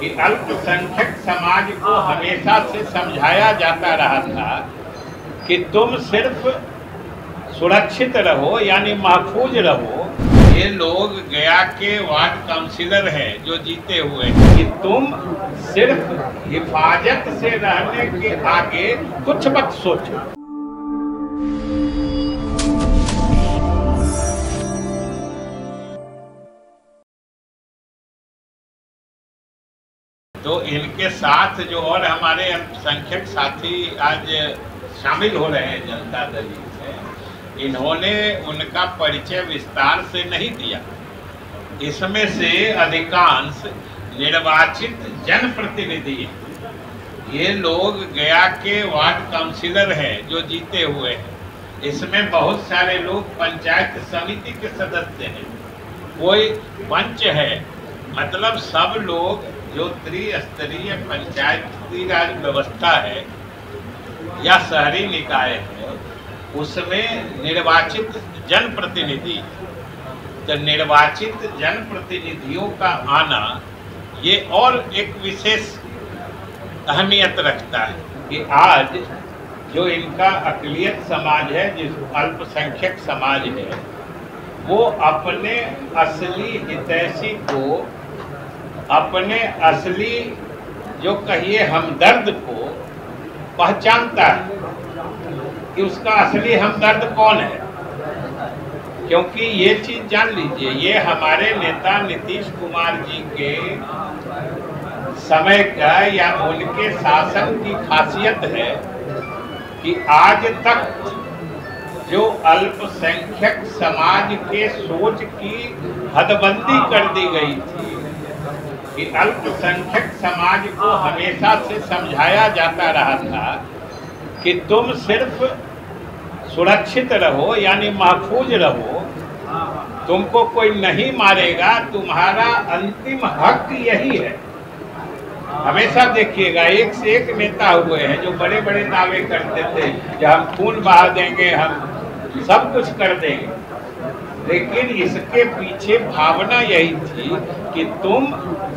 कि अल्पसंख्यक समाज को हमेशा से समझाया जाता रहा था कि तुम सिर्फ सुरक्षित रहो, यानी महफूज रहो। ये लोग गया के वार्ड काउंसिलर हैं जो जीते हुए, कि तुम सिर्फ हिफाजत से रहने के आगे कुछ मत सोचो। तो इनके साथ जो और हमारे अल्पसंख्यक साथी आज शामिल हो रहे हैं जनता दल में, इन्होंने उनका परिचय विस्तार से नहीं दिया। इसमें से अधिकांश निर्वाचित जनप्रतिनिधि हैं। ये लोग गया के वार्ड काउंसिलर हैं जो जीते हुए हैं। इसमें बहुत सारे लोग पंचायत समिति के सदस्य हैं, कोई पंच है। मतलब सब लोग जो त्रिस्तरीय पंचायती राज व्यवस्था है या शहरी निकाय है, उसमें निर्वाचित जनप्रतिनिधि, तो निर्वाचित जनप्रतिनिधियों का आना ये और एक विशेष अहमियत रखता है कि आज जो इनका अक़लियत समाज है, जिस अल्पसंख्यक समाज है, वो अपने असली हितैषी को, अपने असली जो कहिए हमदर्द को पहचानता है कि उसका असली हमदर्द कौन है। क्योंकि ये चीज जान लीजिए, ये हमारे नेता नीतीश कुमार जी के समय का या उनके शासन की खासियत है कि आज तक जो अल्पसंख्यक समाज के सोच की हदबंदी कर दी गई थी, कि अल्पसंख्यक समाज को हमेशा से समझाया जाता रहा था कि तुम सिर्फ सुरक्षित रहो, यानी महफूज रहो, तुमको कोई नहीं मारेगा, तुम्हारा अंतिम हक यही है। हमेशा देखिएगा, एक से एक नेता हुए हैं जो बड़े बड़े दावे करते थे कि हम खून बहा देंगे, हम सब कुछ कर देंगे, लेकिन इसके पीछे भावना यही थी कि तुम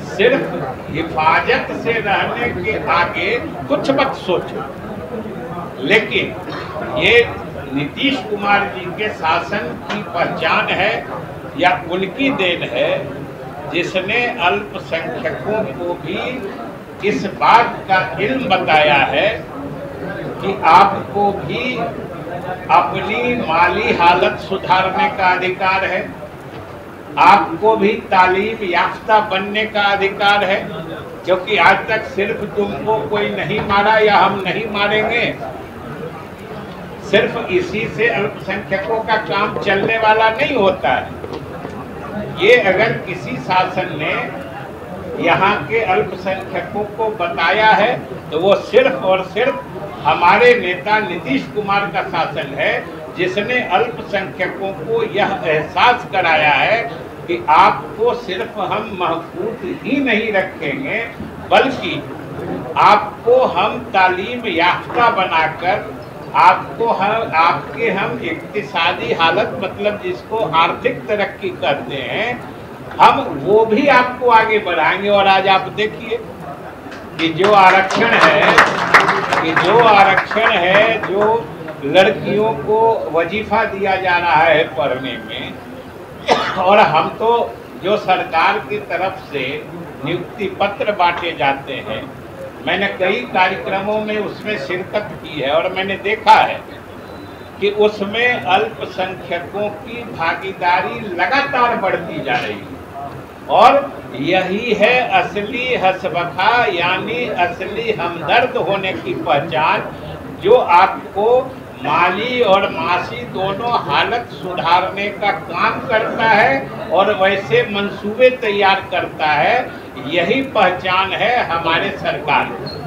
सिर्फ हिफाजत से रहने के आगे कुछ मत सोचो। लेकिन ये नीतीश कुमार जी के शासन की पहचान है या उनकी देन है, जिसने अल्पसंख्यकों को भी इस बात का इल्म बताया है कि आपको भी अपनी माली हालत सुधारने का अधिकार है, आपको भी तालीम याफ्ता बनने का अधिकार है। क्योंकि आज तक सिर्फ तुमको कोई नहीं मारा या हम नहीं मारेंगे, सिर्फ इसी से अल्पसंख्यकों का काम चलने वाला नहीं होता है। ये अगर किसी शासन ने यहाँ के अल्पसंख्यकों को बताया है तो वो सिर्फ और सिर्फ हमारे नेता नीतीश कुमार का शासन है, जिसने अल्पसंख्यकों को यह एहसास कराया है कि आपको सिर्फ हम महफूज ही नहीं रखेंगे, बल्कि आपको हम तालीम याफ्ता बनाकर हम इक्तिसादी हालत, मतलब जिसको आर्थिक तरक्की करते हैं, हम वो भी आपको आगे बढ़ाएंगे। और आज आप देखिए कि जो आरक्षण है, जो लड़कियों को वजीफा दिया जा रहा है पढ़ने में, और हम तो जो सरकार की तरफ से नियुक्ति पत्र बांटे जाते हैं, मैंने कई कार्यक्रमों में उसमें शिरकत की है और मैंने देखा है कि उसमें अल्पसंख्यकों की भागीदारी लगातार बढ़ती जा रही है। और यही है असली हसबखा, यानी असली हमदर्द होने की पहचान, जो आपको माली और माशी दोनों हालत सुधारने का काम करता है और वैसे मंसूबे तैयार करता है। यही पहचान है हमारे सरकार की।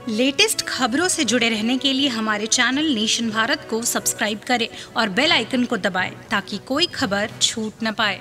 लेटेस्ट खबरों से जुड़े रहने के लिए हमारे चैनल नेशन भारत को सब्सक्राइब करें और बेल आइकन को दबाएं ताकि कोई खबर छूट न पाए।